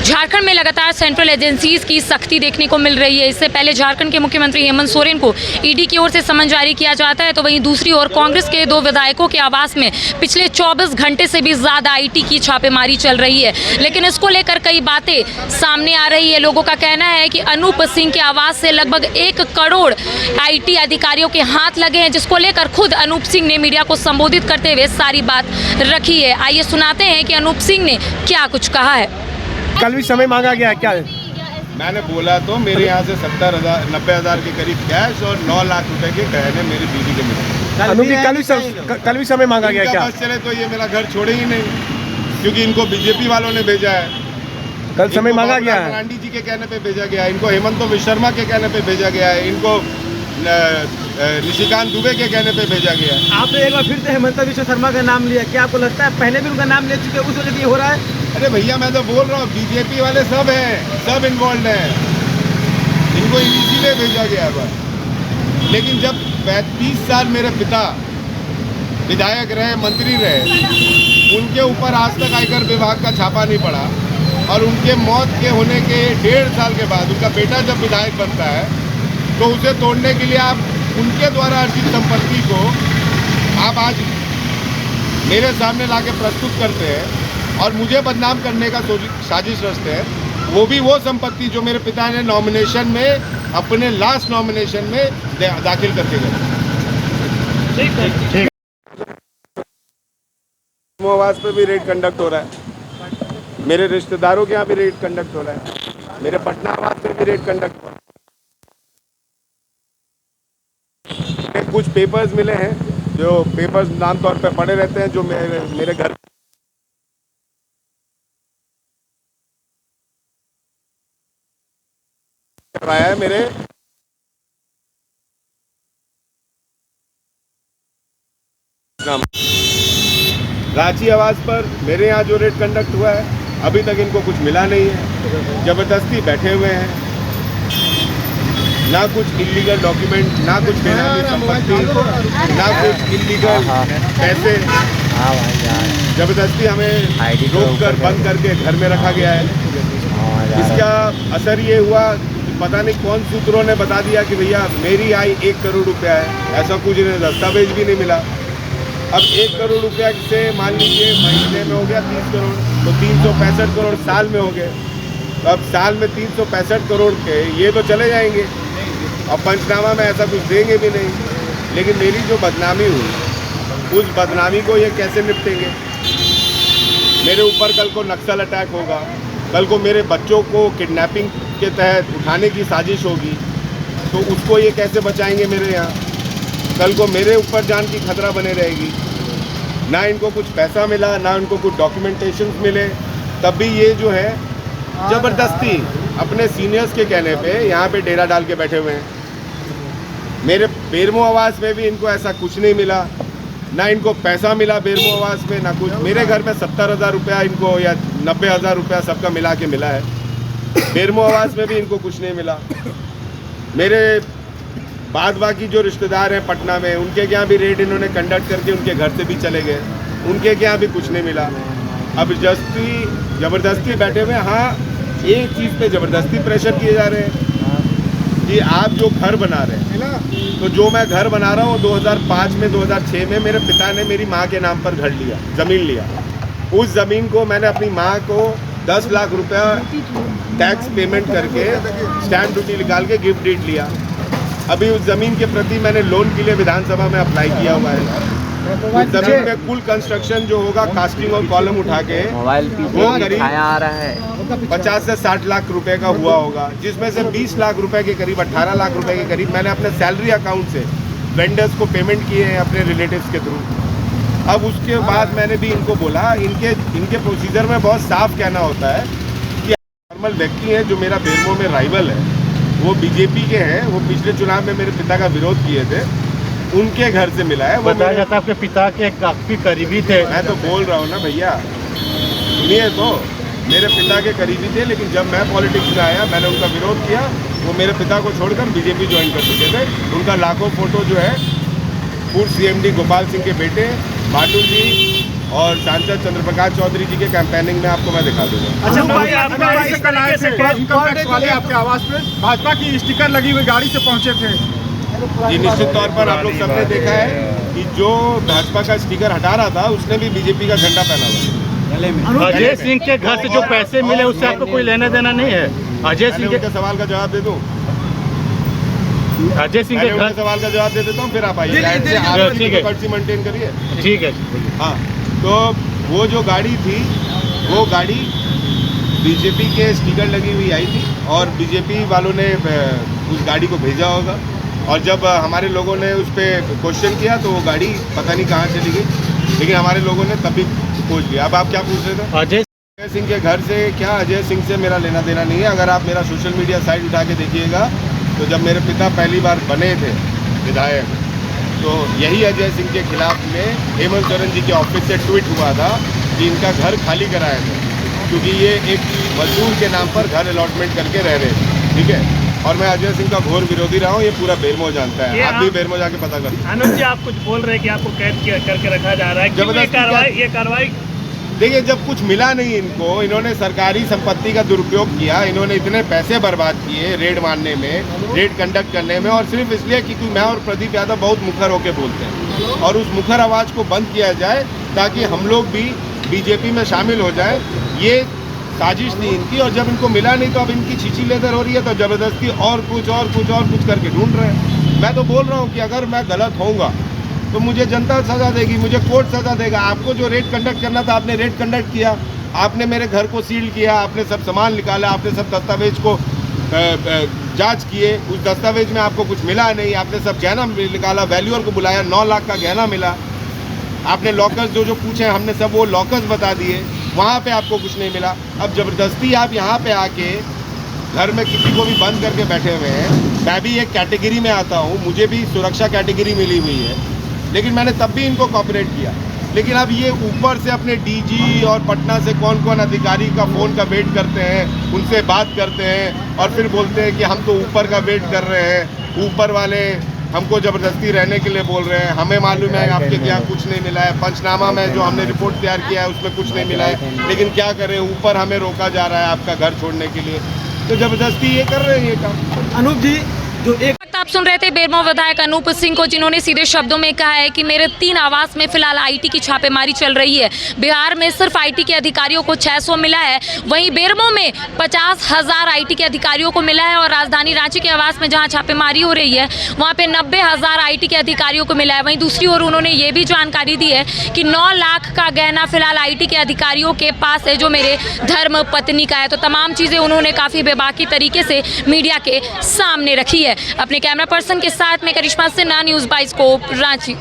झारखंड में लगातार central agencies की सख्ती देखने को मिल रही है। इससे पहले झारखंड के मुख्यमंत्री हेमंत सोरेन को ईडी की ओर से समन जारी किया जाता है, तो वहीं दूसरी ओर कांग्रेस के 2 विधायकों के आवास में पिछले 24 घंटे से भी ज्यादा आईटी की छापेमारी चल रही है। लेकिन इसको लेकर कई बातें सामने आ रही है। लोगों का कहना है कि अनूप सिंह के आवास से लगभग 1 करोड़ आईटी अधिकारियों के हाथ लगे हैं, जिसको लेकर खुद अनूप सिंह ने मीडिया को संबोधित करते हुए सारी बात रखी है। आइए सुनाते हैं कि अनूप सिंह ने क्या कुछ कहा है। कल भी समय मांगा गया है क्या? मैंने बोला तो मेरे यहाँ से 90,000 के करीब कैश और 9 लाख रुपए के गहने मेरी बीवी के मिले। कल भी समय मांगा गया क्या? बस चले तो ये मेरा घर छोड़े ही नहीं, क्योंकि इनको बीजेपी वालों ने भेजा है। कल समय मांगा गया है। गांधी जी के कहने पे भेजा गया है, इनको हेमंत विश्व शर्मा के कहने पे भेजा गया है, इनको निशिकांत दुबे के कहने पे भेजा गया है। आपने एक बार फिर से हेमंत विश्व शर्मा का नाम लिया, क्या आपको लगता है पहले भी उनका नाम ले चुके उस वजह से हो रहा है? अरे भैया मैं तो बोल रहा हूँ, बीजेपी वाले सब हैं, सब इन्वॉल्व हैं, इनको इसीलिए भेजा गया है। लेकिन जब 35 साल मेरे पिता विधायक रहे, मंत्री रहे, उनके ऊपर आज तक आयकर विभाग का छापा नहीं पड़ा, और उनके मौत के होने के 1.5 साल के बाद उनका बेटा जब विधायक बनता है, तो उसे तोड़ने के लिए आप उनके द्वारा अर्जित संपत्ति को आप आज मेरे सामने लाके प्रस्तुत करते हैं और मुझे बदनाम करने का साजिश रचते हैं। वो भी वो संपत्ति जो मेरे पिता ने नॉमिनेशन में, अपने लास्ट नॉमिनेशन में दाखिल करके गए। आवास पे भी रेड कंडक्ट हो रहा है, मेरे रिश्तेदारों के यहाँ भी रेड कंडक्ट हो रहा है, मेरे पटना आवास पे भी रेड कंडक्ट हो रहा है। कुछ पेपर्स मिले हैं, जो पेपर्स आम तौर पे पड़े रहते हैं, जो मेरे घर करवाया है। मेरे रांची आवास पर मेरे यहाँ जो रेड कंडक्ट हुआ है, अभी तक इनको कुछ मिला नहीं है, जबरदस्ती बैठे हुए हैं, ना कुछ इलीगल डॉक्यूमेंट, ना कुछ बेनामी संपत्ति, ना कुछ इलीगल पैसे, जबरदस्ती हमें रोक कर बंद करके घर में रखा गया है। इसका असर ये हुआ, पता नहीं कौन सूत्रों ने बता दिया कि भैया मेरी आय 1 करोड़ रुपया है, ऐसा कुछ नहीं, दस्तावेज भी नहीं मिला। अब 1 करोड़ रुपया से मान लीजिए महीने में हो गया 30 करोड़, तो 365 करोड़ साल में हो गए। तो अब साल में 365 करोड़ के ये तो चले जाएंगे, और पंचनामा में ऐसा कुछ देंगे भी नहीं। लेकिन मेरी जो बदनामी हुई, उस बदनामी को ये कैसे निपटेंगे? मेरे ऊपर कल को नक्सल अटैक होगा, कल को मेरे बच्चों को किडनैपिंग के तहत उठाने की साजिश होगी, तो उसको ये कैसे बचाएंगे मेरे यहाँ? कल को मेरे ऊपर जान की खतरा बने रहेगी। ना इनको कुछ पैसा मिला, ना इनको कुछ डॉक्यूमेंटेशन मिले, तब भी ये जो है ज़बरदस्ती अपने सीनियर्स के कहने पे यहाँ पे डेरा डाल के बैठे हुए हैं। मेरे बेरमो आवास में भी इनको ऐसा कुछ नहीं मिला, ना इनको पैसा मिला बेरमो आवास में, ना कुछ। मेरे घर में 70,000 रुपया इनको या 90,000 रुपया सबका मिला के मिला है। बेरमो आवास में भी इनको कुछ नहीं मिला। मेरे बाद बाकी जो रिश्तेदार हैं पटना में, उनके यहाँ भी रेड इन्होंने कंडक्ट करके उनके घर से भी चले गए, उनके यहाँ भी कुछ नहीं मिला। अब जबरदस्ती बैठे हुए। हाँ, एक चीज़ पे ज़बरदस्ती प्रेशर किए जा रहे हैं कि आप जो घर बना रहे हैं ना, तो जो मैं घर बना रहा हूँ 2005 में 2006 में मेरे पिता ने मेरी माँ के नाम पर घर लिया, ज़मीन लिया। उस ज़मीन को मैंने अपनी माँ को 10 लाख रुपया टैक्स पेमेंट करके स्टैम्प ड्यूटी निकाल के गिफ्ट डीड लिया। अभी उस ज़मीन के प्रति मैंने लोन के लिए विधानसभा में अप्लाई किया हुआ है। उस ज़मीन में कुल कंस्ट्रक्शन जो होगा कास्टिंग और कॉलम उठा के वो करीब 50 से 60 लाख रुपए का हुआ होगा, जिसमें से 20 लाख रुपए के करीब 18 लाख रुपए के करीब मैंने अपने सैलरी अकाउंट से वेंडर्स को पेमेंट किए हैं अपने रिलेटिव्स के थ्रू। अब उसके बाद मैंने भी इनको बोला, इनके प्रोसीजर में बहुत साफ कहना होता है कि नॉर्मल व्यक्ति हैं जो मेरा बेरमो में राइवल है, वो बीजेपी के हैं, वो पिछले चुनाव में मेरे पिता का विरोध किए थे, उनके घर से मिला है। वो बताया जाता है आपके पिता के काफी करीबी थे। मैं तो बोल रहा हूँ ना भैया, सुनिए तो, मेरे पिता के करीबी थे, लेकिन जब मैं पॉलिटिक्स में आया मैंने उनका विरोध किया। वो मेरे पिता को छोड़कर बीजेपी ज्वाइन कर चुके थे। उनका लाखों फोटो जो है पूर्व सीएमडी गोपाल सिंह के बेटे बाटू जी और सांसद चंद्रप्रकाश चौधरी जी के कैंपेनिंग में आपको मैं दिखा दूंगा। अच्छा भाई, आपका से कल आए थे इनकम टैक्स वाले आपके आवास पे, भाजपा की स्टिकर लगी हुई गाड़ी से पहुंचे थे। जी निश्चित तौर पर आप लोग सबने देखा है कि जो भाजपा का स्टिकर हटा रहा था उसने भी बीजेपी का झंडा पहना हुआ है। अजय सिंह के घर से जो पैसे मिले उससे आपको कोई लेना देना नहीं है? अजय सिंह के सवाल का जवाब दे दूं? अजय सिंह के घर सवाल का जवाब दे देता हूँ, फिर आप आइए। ठीक है, पर्ची मेंटेन करिए। ठीक है। हाँ, तो वो जो गाड़ी थी वो गाड़ी बीजेपी के स्टिकर लगी हुई आई थी और बीजेपी वालों ने उस गाड़ी को भेजा होगा, और जब हमारे लोगों ने उस पर क्वेश्चन किया तो वो गाड़ी पता नहीं कहाँ चली गई, लेकिन हमारे लोगों ने तभी खोज लिया। अब आप क्या पूछ रहे थे? अजय सिंह के घर से क्या? अजय सिंह से मेरा लेना देना नहीं है। अगर आप मेरा सोशल मीडिया साइट उठा के देखिएगा तो जब मेरे पिता पहली बार बने थे विधायक तो यही अजय सिंह के खिलाफ में हेमंत सोरेन जी के ऑफिस से ट्वीट हुआ था कि इनका घर खाली कराया था, क्योंकि ये एक मजदूर के नाम पर घर अलॉटमेंट करके रह रहे थे। ठीक है, और मैं अजय सिंह का घोर विरोधी रहा हूँ, ये पूरा बेरमो जानता है। आप भी बेरमो जाके पता कर। आनंद जी, आप कुछ बोल रहे हैं कि आपको कैद करके रखा जा रहा है, जबरदस्ती ये कार्रवाई देखिए, जब कुछ मिला नहीं इनको, इन्होंने सरकारी संपत्ति का दुरुपयोग किया, इन्होंने इतने पैसे बर्बाद किए रेड मारने में, रेड कंडक्ट करने में, और सिर्फ इसलिए क्योंकि मैं और प्रदीप यादव बहुत मुखर होकर बोलते हैं, और उस मुखर आवाज़ को बंद किया जाए ताकि हम लोग भी बीजेपी में शामिल हो जाए। ये साजिश थी इनकी, और जब इनको मिला नहीं तो अब इनकी छीछी लेदर हो रही है, तो ज़बरदस्ती और कुछ करके ढूंढ रहे हैं। मैं तो बोल रहा हूँ कि अगर मैं गलत होऊंगा तो मुझे जनता सज़ा देगी, मुझे कोर्ट सज़ा देगा। आपको जो रेड कंडक्ट करना था आपने रेड कंडक्ट किया, आपने मेरे घर को सील किया, आपने सब सामान निकाला, आपने सब दस्तावेज को जांच किए, उस दस्तावेज में आपको कुछ मिला नहीं, आपने सब गहना निकाला, वैल्यूअर को बुलाया, 9 लाख का गहना मिला, आपने लॉकर्स जो पूछे हमने सब वो लॉकर्स बता दिए, वहाँ पे आपको कुछ नहीं मिला। अब ज़बरदस्ती आप यहाँ पे आके घर में किसी को भी बंद करके बैठे हुए हैं। मैं भी एक कैटेगरी में आता हूँ, मुझे भी सुरक्षा कैटेगरी मिली हुई है, लेकिन मैंने तब भी इनको कॉपरेट किया। लेकिन अब ये ऊपर से अपने डीजी और पटना से कौन कौन अधिकारी का फ़ोन का वेट करते हैं, उनसे बात करते हैं और फिर बोलते हैं कि हम तो ऊपर का वेट कर रहे हैं, ऊपर वाले हमको ज़बरदस्ती रहने के लिए बोल रहे हैं, हमें मालूम है आपके यहाँ कुछ नहीं मिला है, पंचनामा में जो हमने रिपोर्ट तैयार किया है उसमें कुछ नहीं मिला है, लेकिन क्या करें, ऊपर हमें रोका जा रहा है आपका घर छोड़ने के लिए, तो ज़बरदस्ती ये कर रहे हैं ये काम। अनूप जी, जो एक आप सुन रहे थे बेरमो विधायक अनूप सिंह को, जिन्होंने सीधे शब्दों में कहा है कि मेरे 3 आवास में फिलहाल आईटी की छापेमारी चल रही है। बिहार में सिर्फ आईटी के अधिकारियों को 600 मिला है, वहीं बेरमो में 50,000 आईटी के अधिकारियों को मिला है, और राजधानी रांची के आवास में जहां छापेमारी हो रही है वहां पे 90,000 आईटी के अधिकारियों को मिला है। वहीं दूसरी ओर उन्होंने ये भी जानकारी दी है कि 9 लाख का गहना फिलहाल आईटी के अधिकारियों के पास है, जो मेरे धर्म पत्नी का है। तो तमाम चीज़ें उन्होंने काफ़ी बेबाकी तरीके से मीडिया के सामने रखी है। अपने कैमरा पर्सन के साथ में करिश्मा सिन्हा, न्यूज़ बाइस्कोप, रांची।